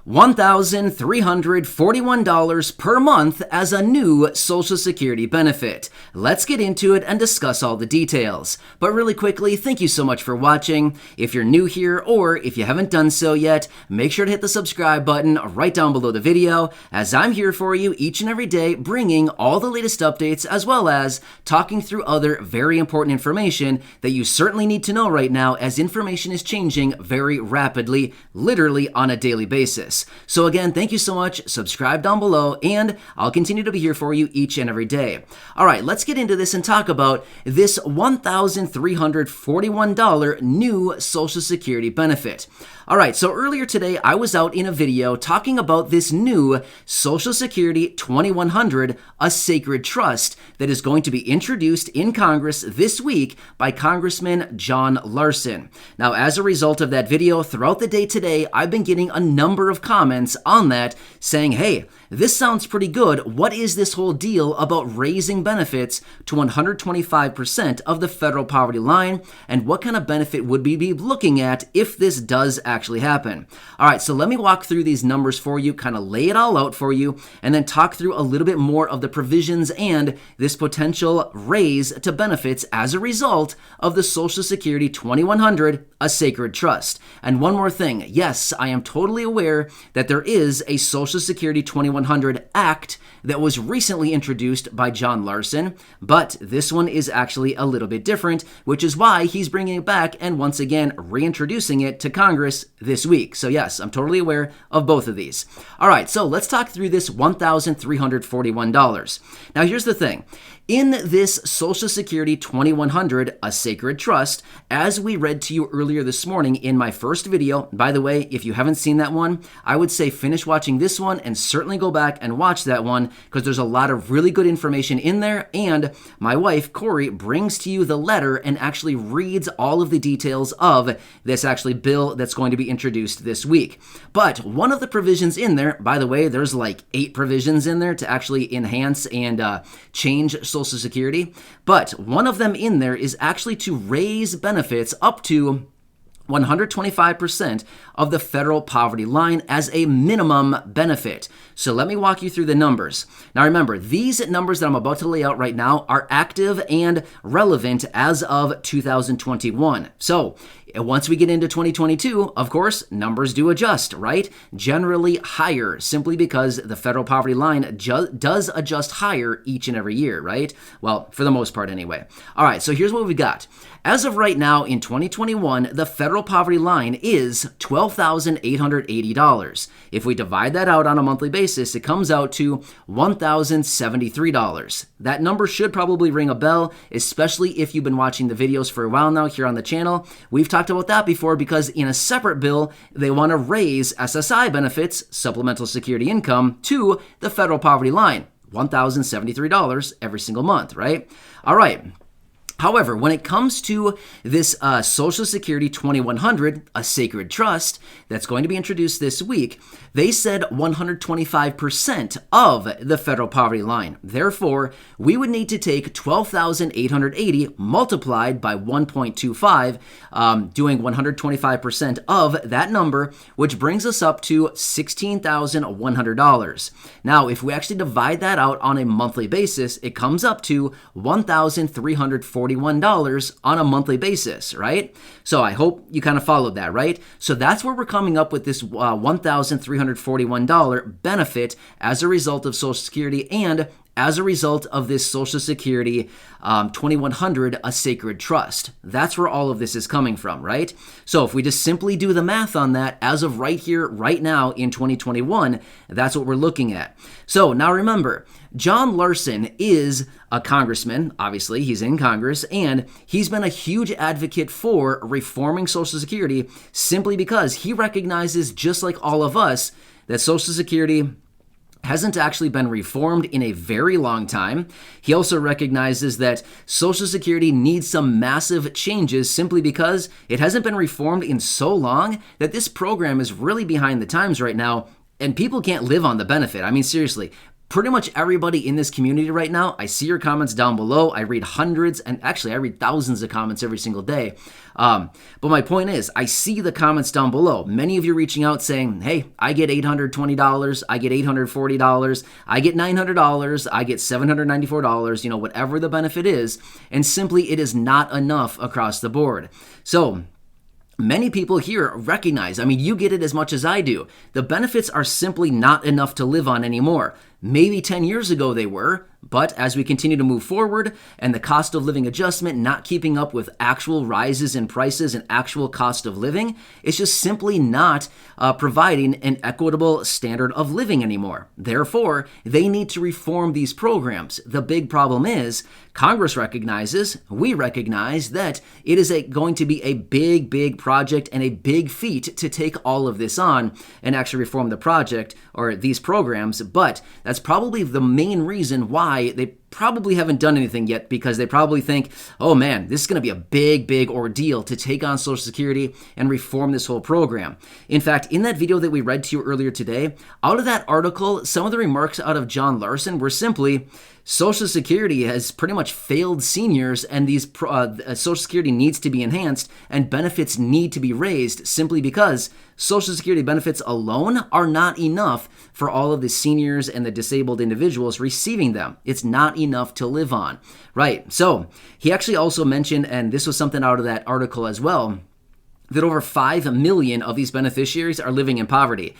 $1,341 per month as a new Social Security benefit. Let's get into it and discuss all the details. But really quickly, thank you so much for watching. If you're new here or if you haven't done so yet, make sure to hit the subscribe button right down below the video, as I'm here for you each and every day bringing all the latest updates as well as talking through other very important information that you certainly need to know right now, as information is changing very rapidly, literally on a daily basis. So again, thank you so much. Subscribe down below, and I'll continue to be here for you each and every day. All right, let's get into this and talk about this $1,341 new Social Security benefit. All right, so earlier today, I was out in a video talking about this new Social Security 2100, a sacred trust that is going to be introduced in Congress this week by Congressman John Larson. Now, as a result of that video, throughout the day today, I've been getting a number of comments on that saying, hey, this sounds pretty good. What is this whole deal about raising benefits to 125% of the federal poverty line? And what kind of benefit would we be looking at if this does actually happen? All right, so let me walk through these numbers for you, kind of lay it all out for you, and then talk through a little bit more of the provisions and this potential raise to benefits as a result of the Social Security 2100, a sacred trust. And one more thing, yes, I am totally aware that there is a Social Security 2100 Act that was recently introduced by John Larson, but this one is actually a little bit different, which is why he's bringing it back and once again reintroducing it to Congress this week. So yes, I'm totally aware of both of these. All right, so let's talk through this $1,341. Now here's the thing. In this Social Security 2100, a sacred trust, as we read to you earlier this morning in my first video, by the way, if you haven't seen that one, I would say finish watching this one and certainly go back and watch that one, because there's a lot of really good information in there, and my wife, Corey, brings to you the letter and actually reads all of the details of this actually bill that's going to be introduced this week. But one of the provisions in there, by the way, there's like 8 provisions in there to actually enhance and change Social Security, but one of them in there is actually to raise benefits up to 125% of the federal poverty line as a minimum benefit. So let me walk you through the numbers. Now remember, these numbers that I'm about to lay out right now are active and relevant as of 2021. So once we get into 2022, of course, numbers do adjust, right? Generally higher, simply because the federal poverty line does adjust higher each and every year, right? Well, for the most part anyway. All right, so here's what we got. As of right now in 2021, the federal poverty line is $12,880. If we divide that out on a monthly basis, it comes out to $1,073. That number should probably ring a bell, especially if you've been watching the videos for a while now here on the channel. We've talked about that before, because in a separate bill, they want to raise SSI benefits, supplemental security income, to the federal poverty line, $1,073 every single month, right? All right. However, when it comes to this Social Security 2100, a sacred trust that's going to be introduced this week, they said 125% of the federal poverty line. Therefore, we would need to take 12,880 multiplied by 1.25, doing 125% of that number, which brings us up to $16,100. Now, if we actually divide that out on a monthly basis, it comes up to $1,341 on a monthly basis, right? So I hope you kind of followed that, right? So that's where we're coming up with this $1,341 benefit as a result of Social Security and as a result of this Social Security 2100, a sacred trust. That's where all of this is coming from, right? So if we just simply do the math on that as of right here, right now in 2021, that's what we're looking at. So now remember, John Larson is a congressman. Obviously, he's in Congress, and he's been a huge advocate for reforming Social Security simply because he recognizes, just like all of us, that Social Security hasn't actually been reformed in a very long time. He also recognizes that Social Security needs some massive changes simply because it hasn't been reformed in so long that this program is really behind the times right now, and people can't live on the benefit. I mean, seriously, pretty much everybody in this community right now, I see your comments down below. I read hundreds, and actually I read thousands of comments every single day. But my point is, I see the comments down below. Many of you reaching out saying, hey, I get $820, I get $840, I get $900, I get $794, whatever the benefit is. And simply, it is not enough across the board. So many people here recognize, you get it as much as I do. The benefits are simply not enough to live on anymore. Maybe 10 years ago they were, but as we continue to move forward and the cost of living adjustment not keeping up with actual rises in prices and actual cost of living, it's just simply not providing an equitable standard of living anymore. Therefore, they need to reform these programs. The big problem is Congress recognizes, we recognize that it is going to be a big project and a big feat to take all of this on and actually reform the project or these programs, but that's probably the main reason why they probably haven't done anything yet, because they probably think, oh man, this is going to be a big ordeal to take on Social Security and reform this whole program. In fact, in that video that we read to you earlier today, out of that article, some of the remarks out of John Larson were simply, Social Security has pretty much failed seniors, and these Social Security needs to be enhanced and benefits need to be raised simply because Social Security benefits alone are not enough for all of the seniors and the disabled individuals receiving them. It's not enough to live on, right? So he actually also mentioned, and this was something out of that article as well, that over 5 million of these beneficiaries are living in poverty.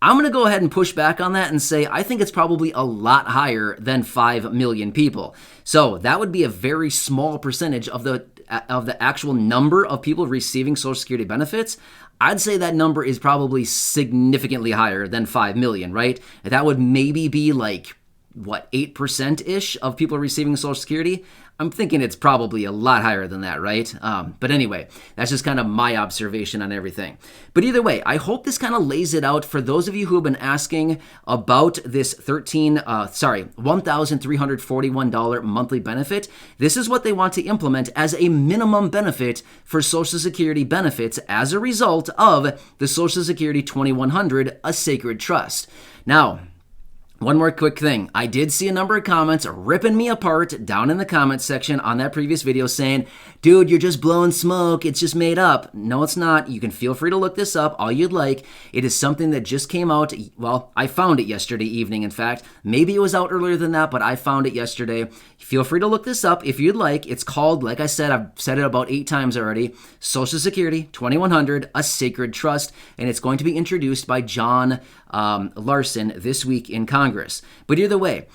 I'm going to go ahead and push back on that and say I think it's probably a lot higher than 5 million people. So that would be a very small percentage of the actual number of people receiving Social Security benefits. I'd say that number is probably significantly higher than 5 million, right? That would maybe be like, 8%-ish of people receiving Social Security? I'm thinking it's probably a lot higher than that, right? But anyway, that's just kind of my observation on everything. But either way, I hope this kind of lays it out for those of you who have been asking about this $1,341 monthly benefit. This is what they want to implement as a minimum benefit for Social Security benefits as a result of the Social Security 2100, a sacred trust. Now, one more quick thing. I did see a number of comments ripping me apart down in the comments section on that previous video saying, dude, you're just blowing smoke. It's just made up. No, it's not. You can feel free to look this up all you'd like. It is something that just came out. Well, I found it yesterday evening, in fact. Maybe it was out earlier than that, but I found it yesterday. Feel free to look this up if you'd like. It's called, like I said, I've said it about 8 times already, Social Security 2100, a sacred trust, and it's going to be introduced by John Larson this week in Congress. But either way,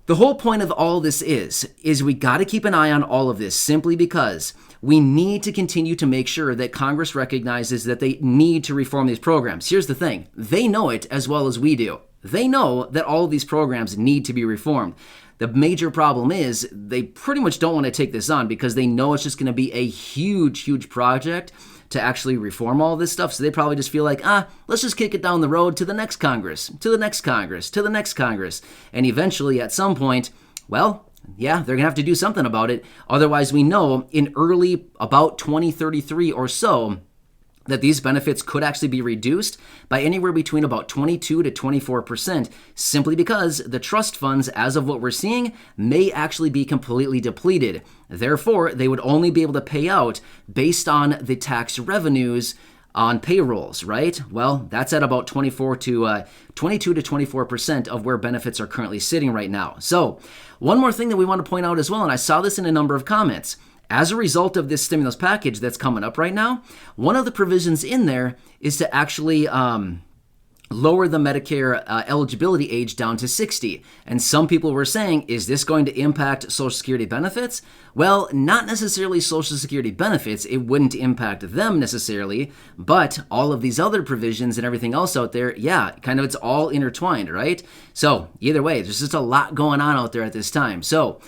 the whole point of all this is we got to keep an eye on all of this simply because we need to continue to make sure that Congress recognizes that they need to reform these programs. Here's the thing. They know it as well as we do. They know that all of these programs need to be reformed. The major problem is they pretty much don't want to take this on because they know it's just going to be a huge project to actually reform all this stuff. So they probably just feel like, let's just kick it down the road to the next Congress, to the next Congress, to the next Congress. And eventually at some point, well, yeah, they're going to have to do something about it. Otherwise, we know in early about 2033 or so, that these benefits could actually be reduced by anywhere between about 22 to 24%, simply because the trust funds, as of what we're seeing, may actually be completely depleted. Therefore, they would only be able to pay out based on the tax revenues on payrolls, right? Well, that's at about 22 to 24% of where benefits are currently sitting right now. So, one more thing that we want to point out as well, and I saw this in a number of comments. As a result of this stimulus package that's coming up right now, one of the provisions in there is to actually lower the Medicare eligibility age down to 60. And some people were saying, is this going to impact Social Security benefits? Well, not necessarily Social Security benefits. It wouldn't impact them necessarily, but all of these other provisions and everything else out there, yeah, kind of it's all intertwined, right? So either way, there's just a lot going on out there at this time. So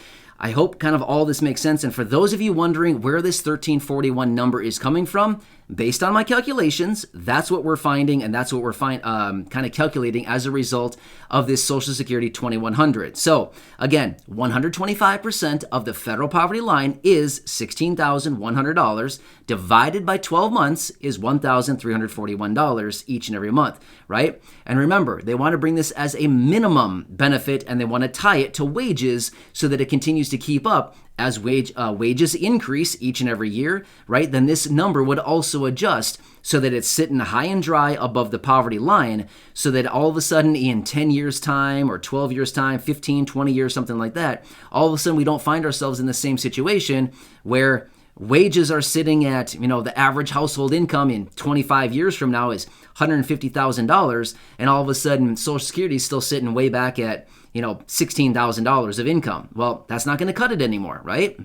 I hope kind of all this makes sense. And for those of you wondering where this 1341 number is coming from, based on my calculations, that's what we're finding, and that's what we're kind of calculating as a result of this Social Security 2100. So again, 125% of the federal poverty line is $16,100 divided by 12 months is $1,341 each and every month, right? And remember, they want to bring this as a minimum benefit, and they want to tie it to wages so that it continues to keep up as wages increase each and every year, right? Then this number would also adjust so that it's sitting high and dry above the poverty line, so that all of a sudden in 10 years time or 12 years time, 15, 20 years, something like that, all of a sudden we don't find ourselves in the same situation where wages are sitting at, the average household income in 25 years from now is $150,000, and all of a sudden Social Security is still sitting way back at, $16,000 of income. Well, that's not going to cut it anymore, right?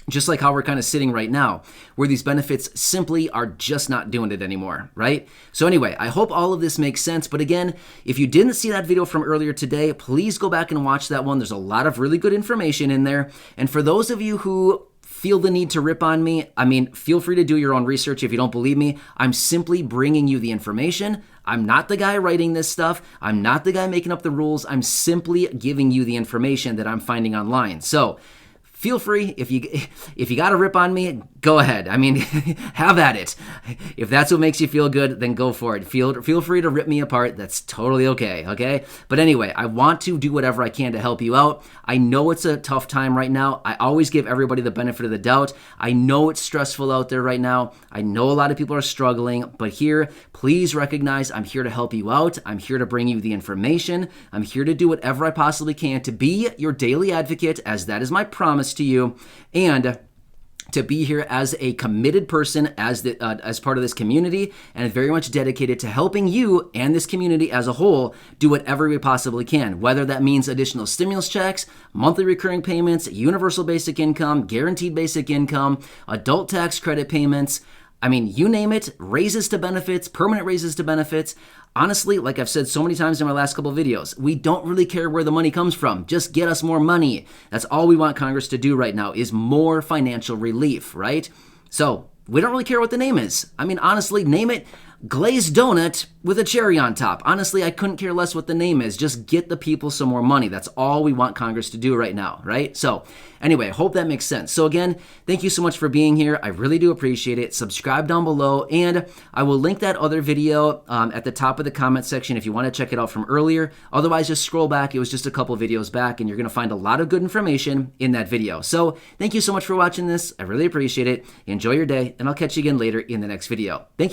Just like how we're kind of sitting right now, where these benefits simply are just not doing it anymore, right? So anyway, I hope all of this makes sense. But again, if you didn't see that video from earlier today, please go back and watch that one. There's a lot of really good information in there. And for those of you who feel the need to rip on me, feel free to do your own research if you don't believe me. I'm simply bringing you the information. I'm not the guy writing this stuff. I'm not the guy making up the rules. I'm simply giving you the information that I'm finding online. So feel free, if you got to rip on me, go ahead. Have at it. If that's what makes you feel good, then go for it. Feel free to rip me apart. That's totally okay? But anyway, I want to do whatever I can to help you out. I know it's a tough time right now. I always give everybody the benefit of the doubt. I know it's stressful out there right now. I know a lot of people are struggling, but here, please recognize I'm here to help you out. I'm here to bring you the information. I'm here to do whatever I possibly can to be your daily advocate, as that is my promise to you, and to be here as a committed person, as part of this community, and very much dedicated to helping you and this community as a whole do whatever we possibly can, whether that means additional stimulus checks, monthly recurring payments, universal basic income, guaranteed basic income, adult tax credit payments. You name it, raises to benefits, permanent raises to benefits. Honestly, like I've said so many times in my last couple of videos, we don't really care where the money comes from. Just get us more money. That's all we want Congress to do right now, is more financial relief, right? So we don't really care what the name is. Honestly, name it glazed donut with a cherry on top. Honestly, I couldn't care less what the name is. Just get the people some more money. That's all we want Congress to do right now, right? So anyway, I hope that makes sense. So again, thank you so much for being here. I really do appreciate it. Subscribe down below, and I will link that other video at the top of the comment section if you want to check it out from earlier. Otherwise, just scroll back. It was just a couple videos back, and you're going to find a lot of good information in that video. So thank you so much for watching this. I really appreciate it. Enjoy your day, and I'll catch you again later in the next video. Thank you.